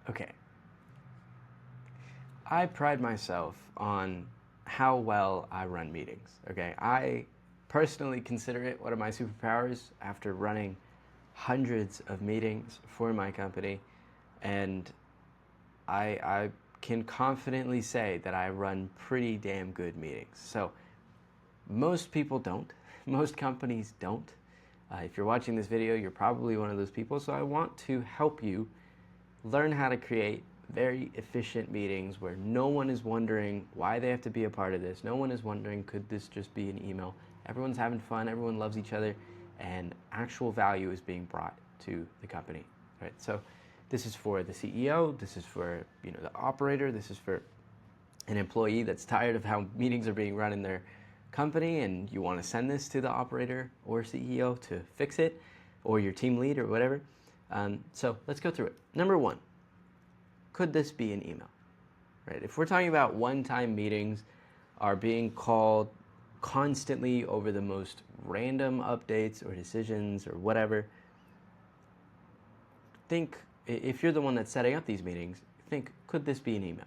Okay. I pride myself on how well I run meetings. Okay. I personally consider it one of my superpowers after running hundreds of meetings for my company. And I can confidently say that I run pretty damn good meetings. So most people don't. Most companies don't. If you're watching this video, you're probably one of those people. So I want to help you learn how to create very efficient meetings where no one is wondering why they have to be a part of this. No one is wondering, could this just be an email? Everyone's having fun, everyone loves each other, and actual value is being brought to the company, right? So this is for the CEO, this is for the operator, this is for an employee that's tired of how meetings are being run in their company and you want to send this to the operator or CEO to fix it, or your team lead or whatever. So let's go through it. Number one, could this be an email? Right? If we're talking about one-time meetings are being called constantly over the most random updates or decisions or whatever, think, if you're the one that's setting up these meetings, think, could this be an email?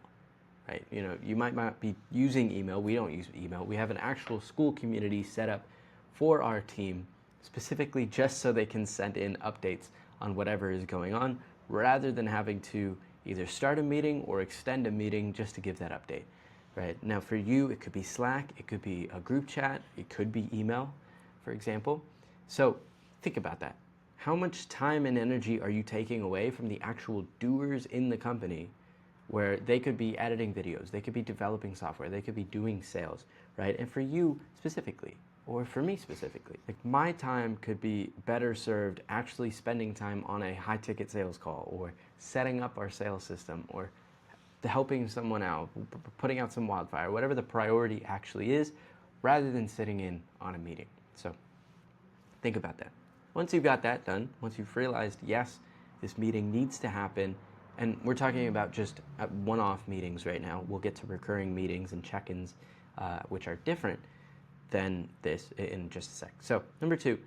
Right? You might not be using email. We don't use email. We have an actual Skool community set up for our team specifically just so they can send in updates on whatever is going on, rather than having to either start a meeting or extend a meeting just to give that update. Right? Now for you, it could be Slack, it could be a group chat, it could be email, for example. So think about that. How much time and energy are you taking away from the actual doers in the company, where they could be editing videos, they could be developing software, they could be doing sales, right? And for you specifically, or for me specifically, like my time could be better served actually spending time on a high ticket sales call, or setting up our sales system, or helping someone out, putting out some wildfire, whatever the priority actually is, rather than sitting in on a meeting. So think about that. Once you've got that done, once you've realized, yes, this meeting needs to happen, and we're talking about just one-off meetings right now. We'll get to recurring meetings and check-ins, which are different than this in just a sec. So number two,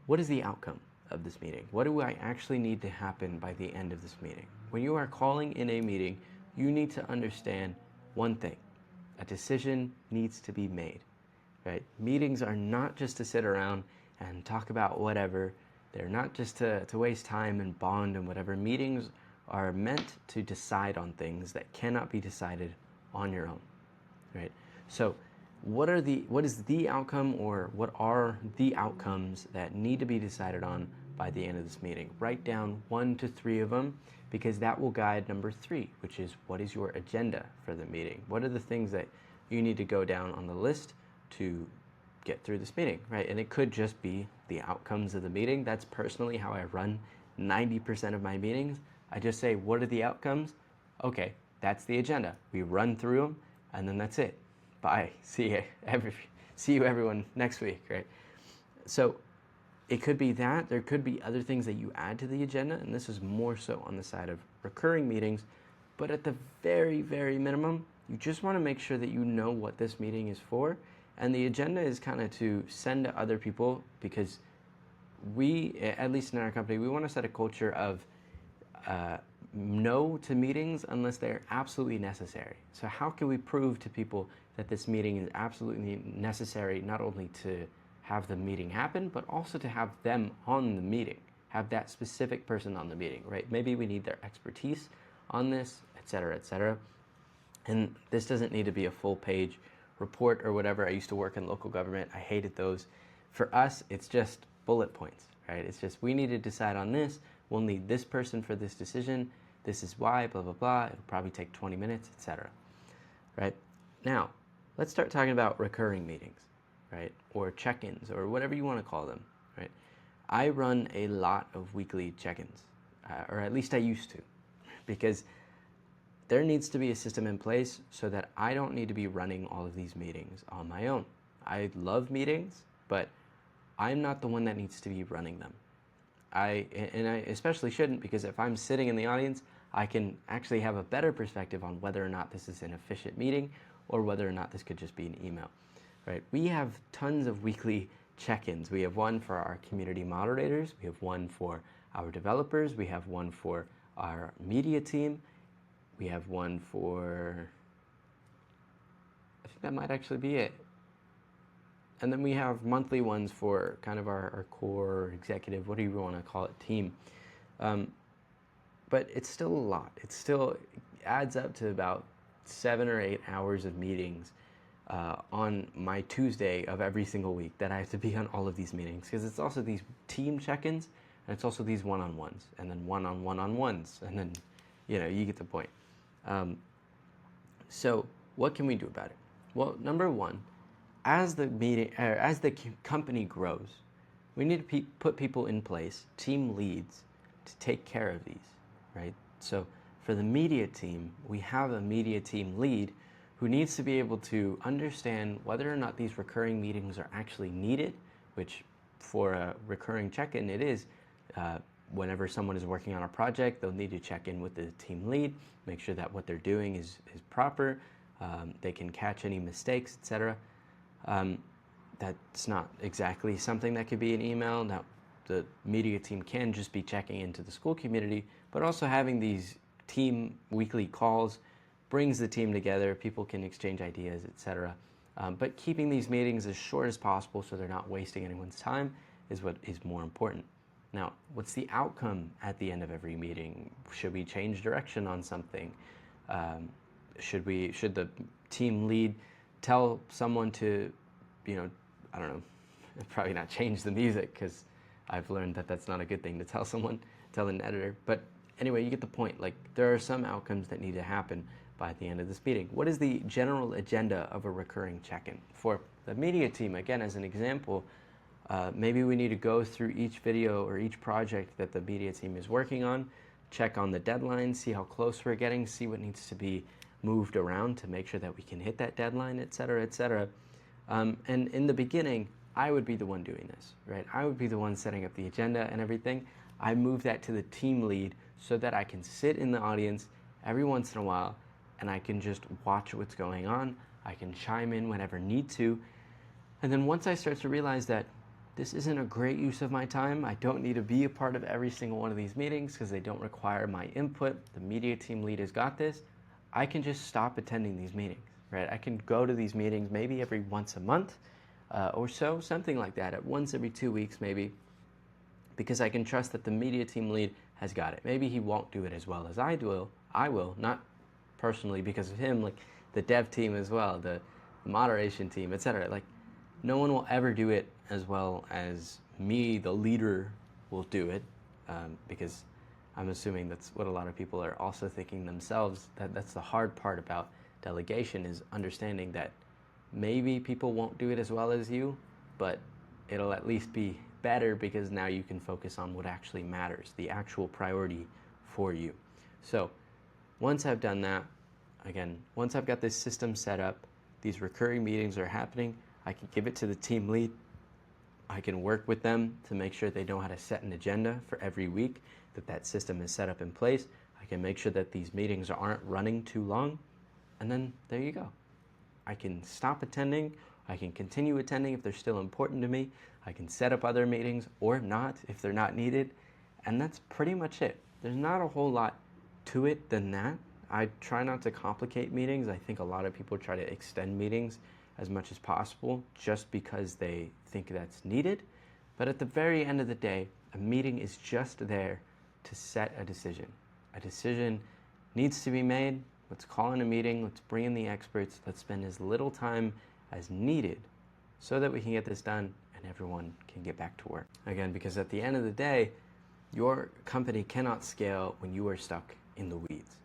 what is the outcome of this meeting? What do I actually need to happen by the end of this meeting? When you are calling in a meeting, you need to understand one thing. A decision needs to be made, right? Meetings are not just to sit around and talk about whatever. They're not just to waste time and bond and whatever. Meetings are meant to decide on things that cannot be decided on your own, right? So what is the outcome, or what are the outcomes that need to be decided on by the end of this meeting? Write down 1 to 3 of them, because that will guide number 3, which is, what is your agenda for the meeting? What are the things that you need to go down on the list to get through this meeting, right? And it could just be the outcomes of the meeting. That's personally how I run 90% of my meetings. I just say, what are the outcomes? Okay, that's the agenda. We run through them, and then that's it. Bye. See you everyone next week, right? So it could be that. There could be other things that you add to the agenda, and this is more so on the side of recurring meetings. But at the very, very minimum, you just want to make sure that you know what this meeting is for. And the agenda is kind of to send to other people, because we, at least in our company, we want to set a culture of no to meetings unless they're absolutely necessary. So how can we prove to people that this meeting is absolutely necessary, not only to have the meeting happen, but also to have them on the meeting, have that specific person on the meeting, right? Maybe we need their expertise on this, et cetera, et cetera. And this doesn't need to be a full page report or whatever. I used to work in local government. I hated those. For us, it's just bullet points, right? It's just, we need to decide on this. We'll need this person for this decision. This is why, blah, blah, blah. It'll probably take 20 minutes, etc. Right? Now, let's start talking about recurring meetings, right? Or check-ins, or whatever you want to call them, right? I run a lot of weekly check-ins, or at least I used to, because there needs to be a system in place so that I don't need to be running all of these meetings on my own. I love meetings, but I'm not the one that needs to be running them. I especially shouldn't, because if I'm sitting in the audience, I can actually have a better perspective on whether or not this is an efficient meeting, or whether or not this could just be an email, right? We have tons of weekly check-ins. We have one for our community moderators. We have one for our developers. We have one for our media team. We have one for, I think that might actually be it. And then we have monthly ones for kind of our core executive, what do you want to call it, team. But it's still a lot. It still adds up to about 7 or 8 hours of meetings on my Tuesday of every single week that I have to be on all of these meetings, because it's also these team check-ins and it's also these one-on-ones and then one-on-one-on-ones, and then, you get the point. So what can we do about it? Well, number one, as the company grows, we need to put people in place, team leads, to take care of these, right? So for the media team, we have a media team lead who needs to be able to understand whether or not these recurring meetings are actually needed, which for a recurring check-in it is. Whenever someone is working on a project, they'll need to check in with the team lead, make sure that what they're doing is proper, they can catch any mistakes, etc. That's not exactly something that could be an email. Now, the media team can just be checking into the school community, but also having these team weekly calls brings the team together. People can exchange ideas, etc. But keeping these meetings as short as possible so they're not wasting anyone's time is what is more important. Now, what's the outcome at the end of every meeting? Should we change direction on something? Should the team lead tell someone to, I don't know, probably not change the music, because I've learned that that's not a good thing to tell an editor. But anyway, you get the point. Like, there are some outcomes that need to happen by the end of this meeting. What is the general agenda of a recurring check-in? For the media team, again, as an example, maybe we need to go through each video or each project that the media team is working on, check on the deadline, see how close we're getting, see what needs to be moved around to make sure that we can hit that deadline, etc., etc. And in the beginning, I would be the one doing this, right? I would be the one setting up the agenda and everything. I move that to the team lead so that I can sit in the audience every once in a while and I can just watch what's going on. I can chime in whenever need to. And then once I start to realize that this isn't a great use of my time, I don't need to be a part of every single one of these meetings because they don't require my input, the media team lead has got this, I can just stop attending these meetings, right? I can go to these meetings maybe every once a month or so, something like that, at once every 2 weeks maybe, because I can trust that the media team lead has got it. Maybe he won't do it as well as I will, not personally because of him, like the dev team as well, the moderation team, etc. Like, no one will ever do it as well as me, the leader, will do it, because I'm assuming that's what a lot of people are also thinking themselves. That's the hard part about delegation, is understanding that maybe people won't do it as well as you, but it'll at least be better because now you can focus on what actually matters, the actual priority for you. So once I've done that, again, once I've got this system set up, these recurring meetings are happening, I can give it to the team lead. I can work with them to make sure they know how to set an agenda for every week, that system is set up in place. I can make sure that these meetings aren't running too long, and then there you go. I can stop attending, I can continue attending if they're still important to me, I can set up other meetings or not if they're not needed, and that's pretty much it. There's not a whole lot to it than that. I try not to complicate meetings. I think a lot of people try to extend meetings as much as possible just because they think that's needed. But at the very end of the day, a meeting is just there to set a decision. A decision needs to be made. Let's call in a meeting, let's bring in the experts, let's spend as little time as needed so that we can get this done and everyone can get back to work. Again, because at the end of the day, your company cannot scale when you are stuck in the weeds.